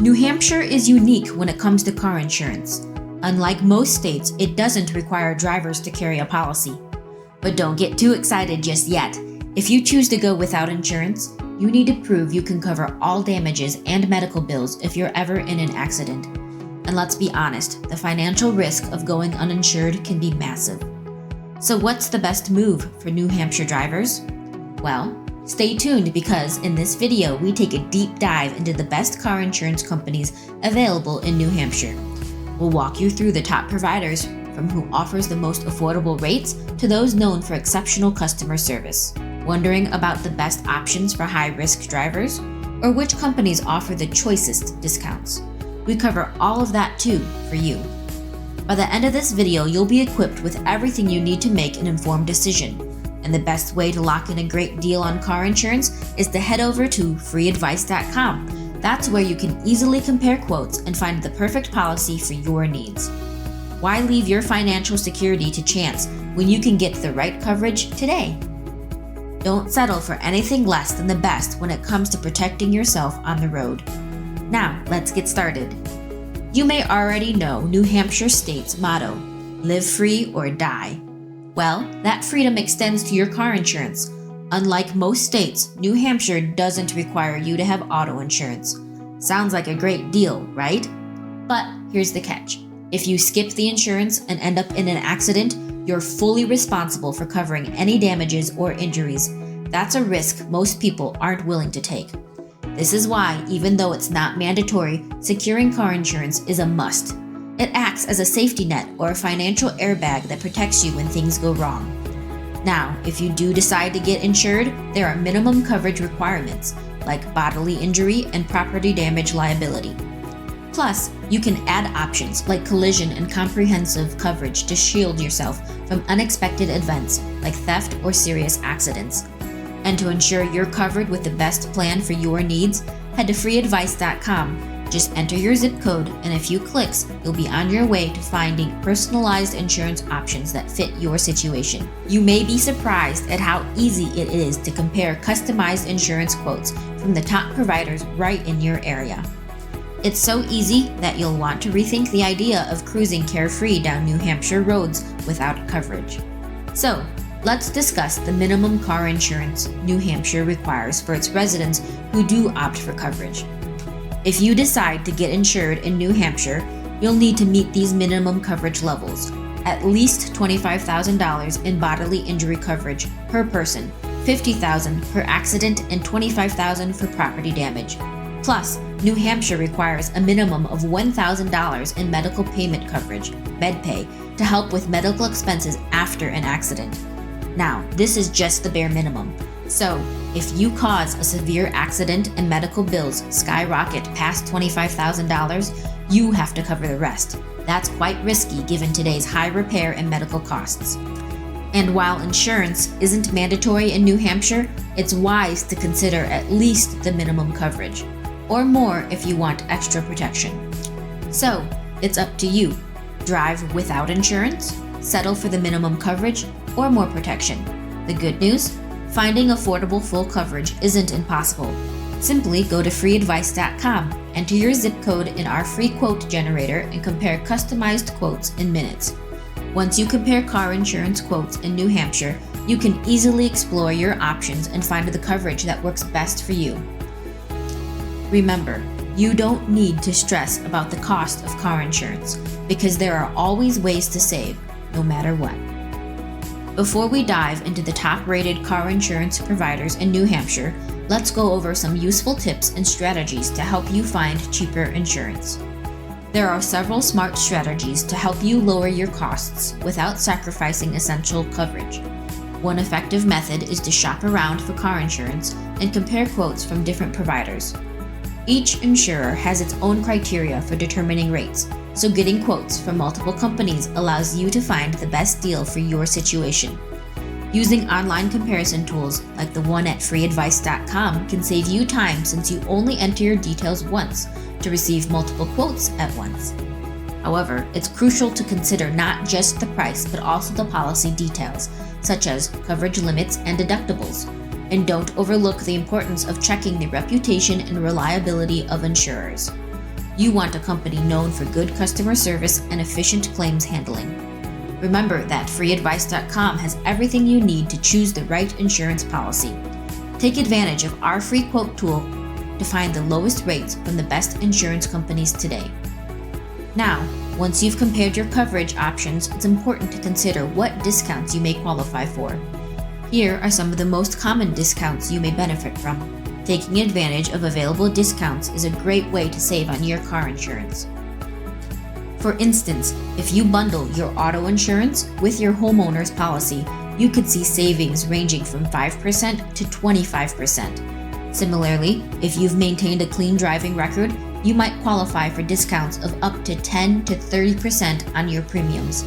New Hampshire is unique when it comes to car insurance. Unlike most states, it doesn't require drivers to carry a policy. But don't get too excited just yet. If you choose to go without insurance, you need to prove you can cover all damages and medical bills if you're ever in an accident. And let's be honest, the financial risk of going uninsured can be massive. So what's the best move for New Hampshire drivers? Well, stay tuned because in this video we take a deep dive into the best car insurance companies available in New Hampshire. We'll walk you through the top providers, from who offers the most affordable rates to those known for exceptional customer service. Wondering about the best options for high-risk drivers? Or which companies offer the choicest discounts? We cover all of that too for you. By the end of this video, you'll be equipped with everything you need to make an informed decision. And the best way to lock in a great deal on car insurance is to head over to FreeAdvice.com. That's where you can easily compare quotes and find the perfect policy for your needs. Why leave your financial security to chance when you can get the right coverage today? Don't settle for anything less than the best when it comes to protecting yourself on the road. Now, let's get started. You may already know New Hampshire State's motto, live free or die. Well, that freedom extends to your car insurance. Unlike most states, New Hampshire doesn't require you to have auto insurance. Sounds like a great deal, right? But here's the catch. If you skip the insurance and end up in an accident, you're fully responsible for covering any damages or injuries. That's a risk most people aren't willing to take. This is why, even though it's not mandatory, securing car insurance is a must. It acts as a safety net or a financial airbag that protects you when things go wrong. Now, if you do decide to get insured, there are minimum coverage requirements, like bodily injury and property damage liability. Plus, you can add options like collision and comprehensive coverage to shield yourself from unexpected events like theft or serious accidents. And to ensure you're covered with the best plan for your needs, head to FreeAdvice.com. Just enter your zip code, and in a few clicks, you'll be on your way to finding personalized insurance options that fit your situation. You may be surprised at how easy it is to compare customized insurance quotes from the top providers right in your area. It's so easy that you'll want to rethink the idea of cruising carefree down New Hampshire roads without coverage. So, let's discuss the minimum car insurance New Hampshire requires for its residents who do opt for coverage. If you decide to get insured in New Hampshire, you'll need to meet these minimum coverage levels. At least $25,000 in bodily injury coverage per person, $50,000 per accident, and $25,000 for property damage. Plus, New Hampshire requires a minimum of $1,000 in medical payment coverage, MedPay, to help with medical expenses after an accident. Now, this is just the bare minimum. So, if you cause a severe accident and medical bills skyrocket past $25,000, you have to cover the rest. That's quite risky given today's high repair and medical costs. And while insurance isn't mandatory in New Hampshire, it's wise to consider at least the minimum coverage, or more if you want extra protection. So, it's up to you. Drive without insurance, settle for the minimum coverage, or more protection. The good news? Finding affordable full coverage isn't impossible. Simply go to FreeAdvice.com, enter your zip code in our free quote generator, and compare customized quotes in minutes. Once you compare car insurance quotes in New Hampshire, you can easily explore your options and find the coverage that works best for you. Remember, you don't need to stress about the cost of car insurance because there are always ways to save, no matter what. Before we dive into the top-rated car insurance providers in New Hampshire, let's go over some useful tips and strategies to help you find cheaper insurance. There are several smart strategies to help you lower your costs without sacrificing essential coverage. One effective method is to shop around for car insurance and compare quotes from different providers. Each insurer has its own criteria for determining rates, so getting quotes from multiple companies allows you to find the best deal for your situation. Using online comparison tools like the one at FreeAdvice.com can save you time since you only enter your details once to receive multiple quotes at once. However, it's crucial to consider not just the price but also the policy details, such as coverage limits and deductibles. And don't overlook the importance of checking the reputation and reliability of insurers. You want a company known for good customer service and efficient claims handling. Remember that FreeAdvice.com has everything you need to choose the right insurance policy. Take advantage of our free quote tool to find the lowest rates from the best insurance companies today. Now, once you've compared your coverage options, it's important to consider what discounts you may qualify for. Here are some of the most common discounts you may benefit from. Taking advantage of available discounts is a great way to save on your car insurance. For instance, if you bundle your auto insurance with your homeowner's policy, you could see savings ranging from 5% to 25%. Similarly, if you've maintained a clean driving record, you might qualify for discounts of up to 10 to 30% on your premiums.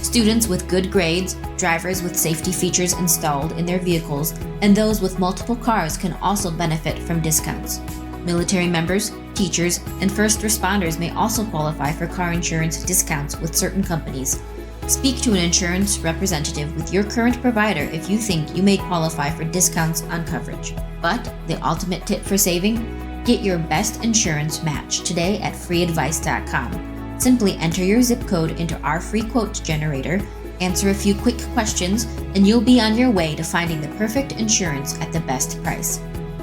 Students with good grades, drivers with safety features installed in their vehicles, and those with multiple cars can also benefit from discounts. Military members, teachers, and first responders may also qualify for car insurance discounts with certain companies. Speak to an insurance representative with your current provider if you think you may qualify for discounts on coverage. But the ultimate tip for saving? Get your best insurance match today at FreeAdvice.com. Simply enter your zip code into our free quote generator, answer a few quick questions, and you'll be on your way to finding the perfect insurance at the best price.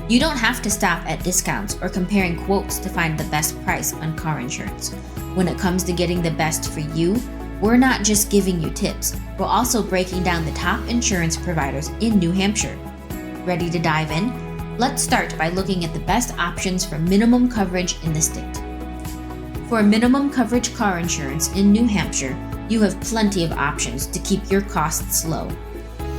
You don't have to stop at discounts or comparing quotes to find the best price on car insurance. When it comes to getting the best for you, we're not just giving you tips, we're also breaking down the top insurance providers in New Hampshire. Ready to dive in? Let's start by looking at the best options for minimum coverage in the state. For minimum coverage car insurance in New Hampshire, you have plenty of options to keep your costs low.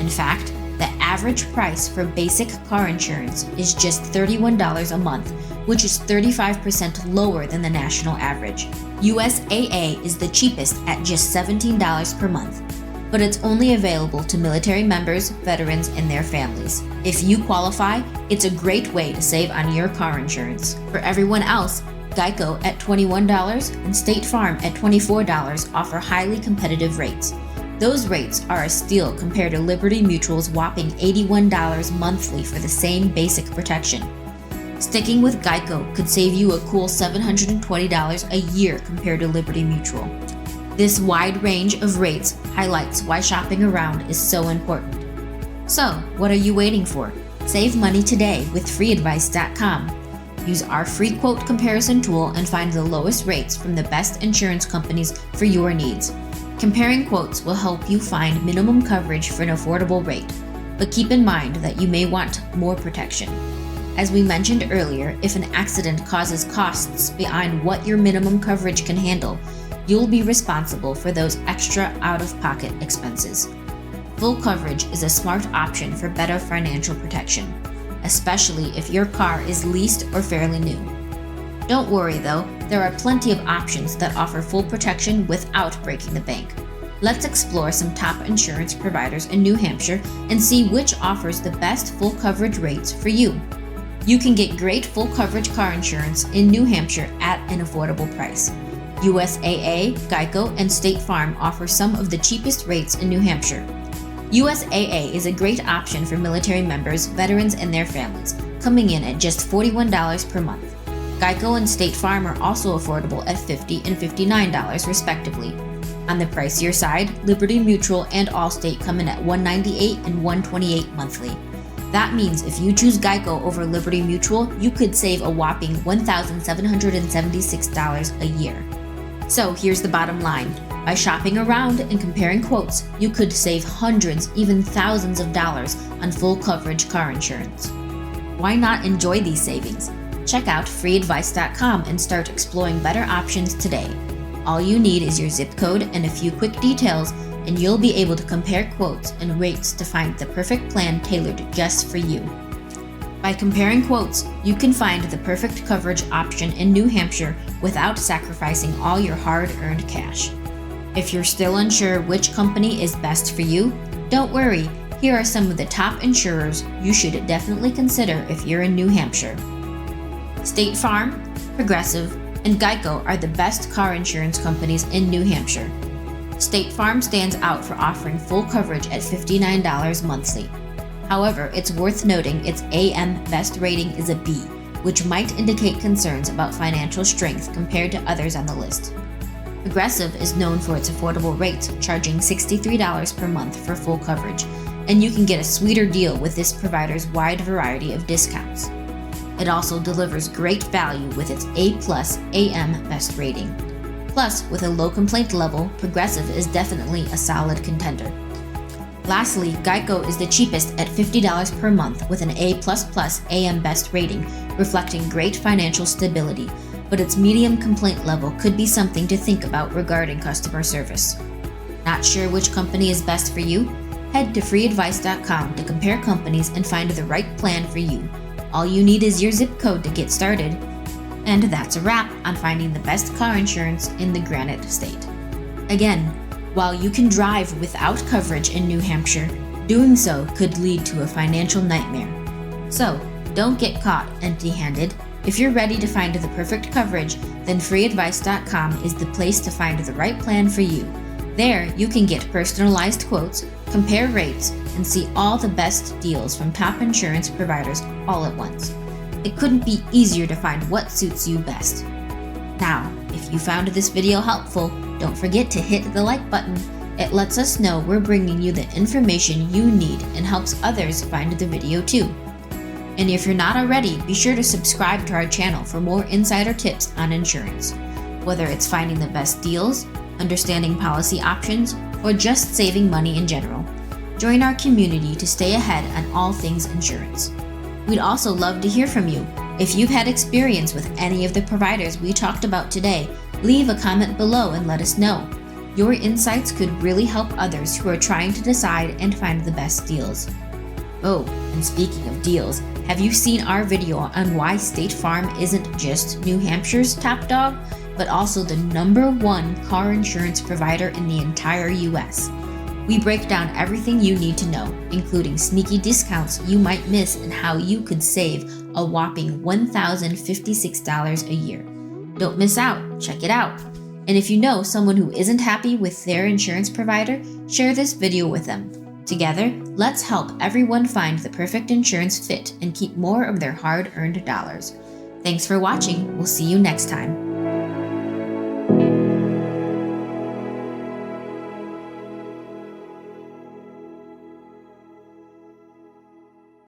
In fact, the average price for basic car insurance is just $31 a month, which is 35% lower than the national average. USAA is the cheapest at just $17 per month, but it's only available to military members, veterans, and their families. If you qualify, it's a great way to save on your car insurance. For everyone else, Geico at $21 and State Farm at $24 offer highly competitive rates. Those rates are a steal compared to Liberty Mutual's whopping $81 monthly for the same basic protection. Sticking with Geico could save you a cool $720 a year compared to Liberty Mutual. This wide range of rates highlights why shopping around is so important. So, what are you waiting for? Save money today with FreeAdvice.com. Use our free quote comparison tool and find the lowest rates from the best insurance companies for your needs. Comparing quotes will help you find minimum coverage for an affordable rate, but keep in mind that you may want more protection. As we mentioned earlier, if an accident causes costs beyond what your minimum coverage can handle, you'll be responsible for those extra out-of-pocket expenses. Full coverage is a smart option for better financial protection, especially if your car is leased or fairly new. Don't worry though, there are plenty of options that offer full protection without breaking the bank. Let's explore some top insurance providers in New Hampshire and see which offers the best full coverage rates for you. You can get great full coverage car insurance in New Hampshire at an affordable price. USAA, Geico, and State Farm offer some of the cheapest rates in New Hampshire. USAA is a great option for military members, veterans, and their families, coming in at just $41 per month. Geico and State Farm are also affordable at $50 and $59 respectively. On the pricier side, Liberty Mutual and Allstate come in at $198 and $128 monthly. That means if you choose Geico over Liberty Mutual, you could save a whopping $1,776 a year. So here's the bottom line. By shopping around and comparing quotes, you could save hundreds, even thousands of dollars on full coverage car insurance. Why not enjoy these savings? Check out FreeAdvice.com and start exploring better options today. All you need is your zip code and a few quick details, and you'll be able to compare quotes and rates to find the perfect plan tailored just for you. By comparing quotes, you can find the perfect coverage option in New Hampshire without sacrificing all your hard-earned cash. If you're still unsure which company is best for you, don't worry. Here are some of the top insurers you should definitely consider if you're in New Hampshire. State Farm, Progressive, and Geico are the best car insurance companies in New Hampshire. State Farm stands out for offering full coverage at $59 monthly. However, it's worth noting its AM Best rating is a B, which might indicate concerns about financial strength compared to others on the list. Progressive is known for its affordable rates, charging $63 per month for full coverage, and you can get a sweeter deal with this provider's wide variety of discounts. It also delivers great value with its A+ AM Best rating. Plus, with a low complaint level, Progressive is definitely a solid contender. Lastly, Geico is the cheapest at $50 per month with an A++ AM Best rating, reflecting great financial stability, but its medium complaint level could be something to think about regarding customer service. Not sure which company is best for you? Head to FreeAdvice.com to compare companies and find the right plan for you. All you need is your zip code to get started. And that's a wrap on finding the best car insurance in the Granite State. Again, while you can drive without coverage in New Hampshire, doing so could lead to a financial nightmare. So, don't get caught empty-handed. If you're ready to find the perfect coverage, then FreeAdvice.com is the place to find the right plan for you. There, you can get personalized quotes, compare rates, and see all the best deals from top insurance providers all at once. It couldn't be easier to find what suits you best. Now, if you found this video helpful, don't forget to hit the like button. It lets us know we're bringing you the information you need and helps others find the video too. And if you're not already, be sure to subscribe to our channel for more insider tips on insurance. Whether it's finding the best deals, understanding policy options, or just saving money in general. Join our community to stay ahead on all things insurance. We'd also love to hear from you. If you've had experience with any of the providers we talked about today, leave a comment below and let us know. Your insights could really help others who are trying to decide and find the best deals. Oh, and speaking of deals, have you seen our video on why State Farm isn't just New Hampshire's top dog, but also the #1 car insurance provider in the entire US? We break down everything you need to know, including sneaky discounts you might miss and how you could save a whopping $1,056 a year. Don't miss out, check it out. And if you know someone who isn't happy with their insurance provider, share this video with them. Together, let's help everyone find the perfect insurance fit and keep more of their hard-earned dollars. Thanks for watching. We'll see you next time.